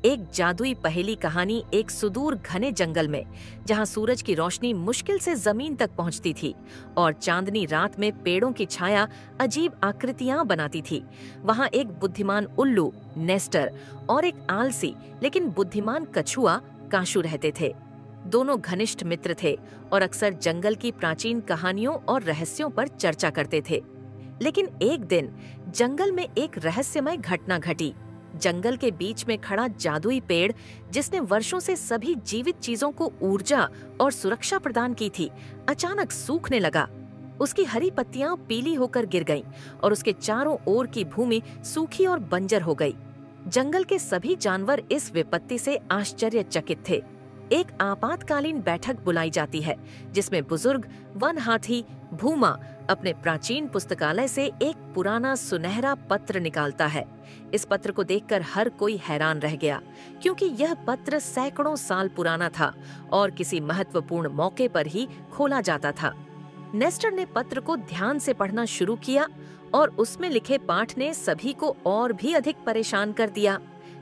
एक जादुई पहेली कहानी एक सुदूर घने जंगल में, जहां सूरज की रोशनी मुश्किल से जमीन तक पहुंचती थी और चांदनी रात में पेड़ों की छाया अजीब आकृतियां बनाती थी। वहां एक बुद्धिमान उल्लू नेस्टर और एक आलसी लेकिन बुद्धिमान कछुआ काशू रहते थे। दोनों घनिष्ठ मित्र थे और अक्सर जंगल की प्राचीन कहानियों और रहस्यों पर चर्चा करते थे। लेकिन एक दिन जंगल में एक रहस्यमय घटना घटी। जंगल के बीच में खड़ा जादुई पेड़, जिसने वर्षों से सभी जीवित चीजों को ऊर्जा और सुरक्षा प्रदान की थी, अचानक सूखने लगा। उसकी हरी पत्तियां पीली होकर गिर गईं और उसके चारों ओर की भूमि सूखी और बंजर हो गई। जंगल के सभी जानवर इस विपत्ति से आश्चर्यचकित थे। एक आपातकालीन बैठक बुलाई जाती है, जिसमें बुजुर्ग वन हाथी भूमा अपने प्राचीन पुस्तकालय से एक पुराना सुनहरा पत्र निकालता है। इस पत्र को देखकर हर कोई हैरान रह गया, क्योंकि यह पत्र सैकड़ों साल पुराना था और किसी महत्वपूर्ण मौके पर ही खोला जाता था। नेस्टर ने पत्र को ध्यान से पढ़ना शुरू किया और उसमें लिखे पाठ ने सभी को और भी अधिक परेशान कर दिया।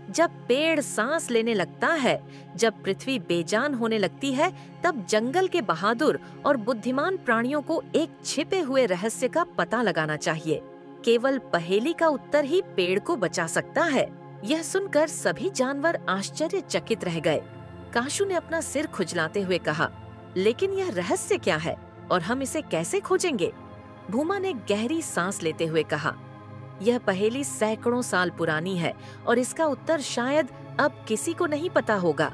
जब पेड़ सांस लेने लगता है, जब पृथ्वी बेजान होने लगती है, तब जंगल के बहादुर और बुद्धिमान प्राणियों को एक छिपे हुए रहस्य का पता लगाना चाहिए। केवल पहेली का उत्तर ही पेड़ को बचा सकता है। यह सुनकर सभी जानवर आश्चर्यचकित रह गए। काशू ने अपना सिर खुजलाते हुए कहा, लेकिन यह रहस्य क्या है और हम इसे कैसे खोजेंगे? भूमा ने गहरी सांस लेते हुए कहा, यह पहेली सैकड़ों साल पुरानी है और इसका उत्तर शायद अब किसी को नहीं पता होगा।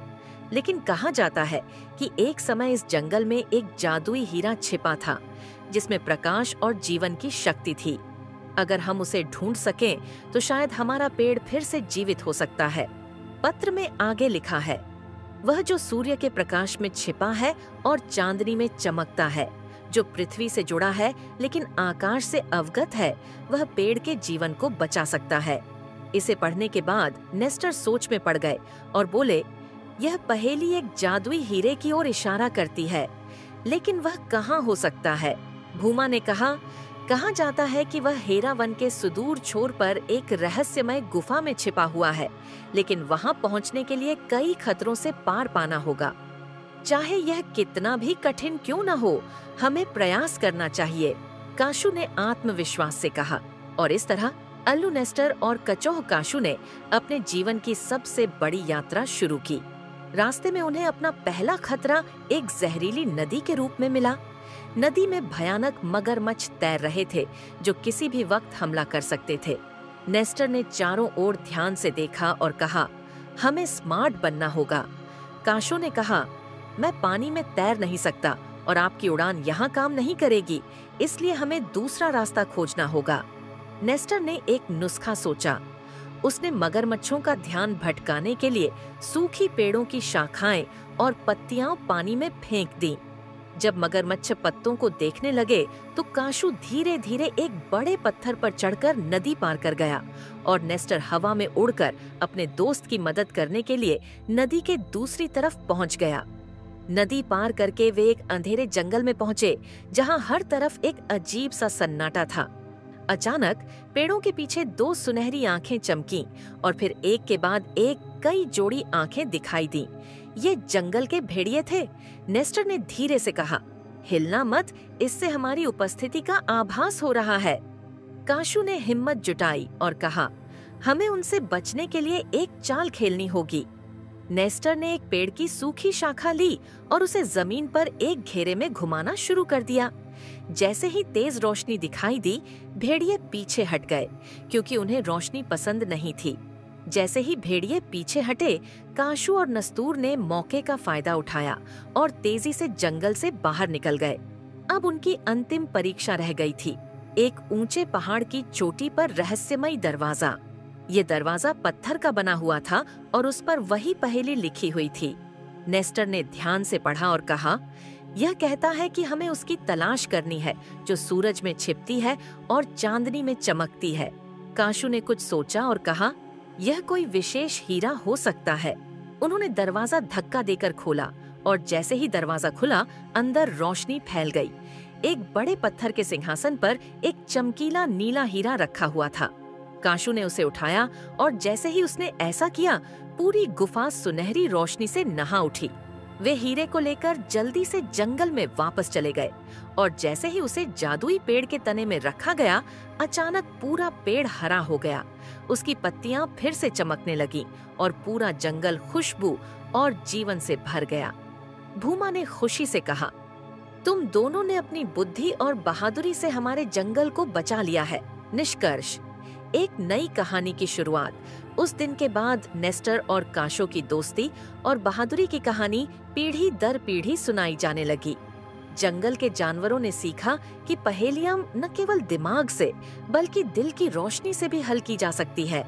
लेकिन कहा जाता है कि एक समय इस जंगल में एक जादुई हीरा छिपा था, जिसमें प्रकाश और जीवन की शक्ति थी। अगर हम उसे ढूंढ सकें तो शायद हमारा पेड़ फिर से जीवित हो सकता है। पत्र में आगे लिखा है, वह जो सूर्य के प्रकाश में छिपा है और चांदनी में चमकता है, जो पृथ्वी से जुड़ा है लेकिन आकाश से अवगत है, वह पेड़ के जीवन को बचा सकता है। इसे पढ़ने के बाद नेस्टर सोच में पड़ गए और बोले, यह पहेली एक जादुई हीरे की ओर इशारा करती है, लेकिन वह कहाँ हो सकता है? भूमा ने कहा जाता है कि वह हेरा वन के सुदूर छोर पर एक रहस्यमय गुफा में छिपा हुआ है, लेकिन वहां पहुंचने के लिए कई खतरों से पार पाना होगा। चाहे यह कितना भी कठिन क्यों न हो, हमें प्रयास करना चाहिए, काशू ने आत्मविश्वास से कहा। और इस तरह अल्लू नेस्टर और कचोह काशू ने अपने जीवन की सबसे बड़ी यात्रा शुरू की। रास्ते में उन्हें अपना पहला खतरा एक जहरीली नदी के रूप में मिला। नदी में भयानक मगरमच्छ तैर रहे थे, जो किसी भी वक्त हमला कर सकते थे। नेस्टर ने चारों ओर ध्यान से देखा और कहा, हमें स्मार्ट बनना होगा। काशू ने कहा, मैं पानी में तैर नहीं सकता और आपकी उड़ान यहाँ काम नहीं करेगी, इसलिए हमें दूसरा रास्ता खोजना होगा। नेस्टर ने एक नुस्खा सोचा। उसने मगरमच्छों का ध्यान भटकाने के लिए सूखी पेड़ों की शाखाएं और पत्तियां पानी में फेंक दी। जब मगरमच्छ पत्तों को देखने लगे तो काशू धीरे धीरे एक बड़े पत्थर पर चढ़कर नदी पार कर गया और नेस्टर हवा में उड़कर अपने दोस्त की मदद करने के लिए नदी के दूसरी तरफ पहुंच गया। नदी पार करके वे एक अंधेरे जंगल में पहुंचे, जहां हर तरफ एक अजीब सा सन्नाटा था। अचानक पेड़ों के पीछे दो सुनहरी आंखें चमकीं और फिर एक के बाद एक कई जोड़ी आंखें दिखाई दी। ये जंगल के भेड़िए थे। नेस्टर ने धीरे से कहा, हिलना मत, इससे हमारी उपस्थिति का आभास हो रहा है। काशू ने हिम्मत जुटाई और कहा, हमें उनसे बचने के लिए एक चाल खेलनी होगी। नेस्टर ने एक पेड़ की सूखी शाखा ली और उसे जमीन पर एक घेरे में घुमाना शुरू कर दिया। जैसे ही तेज रोशनी दिखाई दी, भेड़िए पीछे हट गए, क्योंकि उन्हें रोशनी पसंद नहीं थी। जैसे ही भेड़िए पीछे हटे, काशू और नस्तूर ने मौके का फायदा उठाया और तेजी से जंगल से बाहर निकल गए। अब उनकी अंतिम परीक्षा रह गई थी, एक ऊंचे पहाड़ की चोटी पर रहस्यमय दरवाजा। ये दरवाजा पत्थर का बना हुआ था और उस पर वही पहेली लिखी हुई थी। नेस्टर ने ध्यान से पढ़ा और कहा, यह कहता है कि हमें उसकी तलाश करनी है जो सूरज में छिपती है और चांदनी में चमकती है। काशू ने कुछ सोचा और कहा, यह कोई विशेष हीरा हो सकता है। उन्होंने दरवाजा धक्का देकर खोला और जैसे ही दरवाजा खुला, अंदर रोशनी फैल गई। एक बड़े पत्थर के सिंहासन पर एक चमकीला नीला हीरा रखा हुआ था। काशू ने उसे उठाया और जैसे ही उसने ऐसा किया, पूरी गुफा सुनहरी रोशनी से नहा उठी। वे हीरे को लेकर जल्दी से जंगल में वापस चले गए और जैसे ही उसे जादुई पेड़ के तने में रखा गया, अचानक पूरा पेड़ हरा हो गया। उसकी पत्तियां फिर से चमकने लगीं और पूरा जंगल खुशबू और जीवन से भर गया। भूमा ने खुशी से कहा, तुम दोनों ने अपनी बुद्धि और बहादुरी से हमारे जंगल को बचा लिया है। निष्कर्ष, एक नई कहानी की शुरुआत। उस दिन के बाद नेस्टर और काशो की दोस्ती और बहादुरी की कहानी पीढ़ी दर पीढ़ी सुनाई जाने लगी। जंगल के जानवरों ने सीखा कि पहेलियां न केवल दिमाग से बल्कि दिल की रोशनी से भी हल की जा सकती है।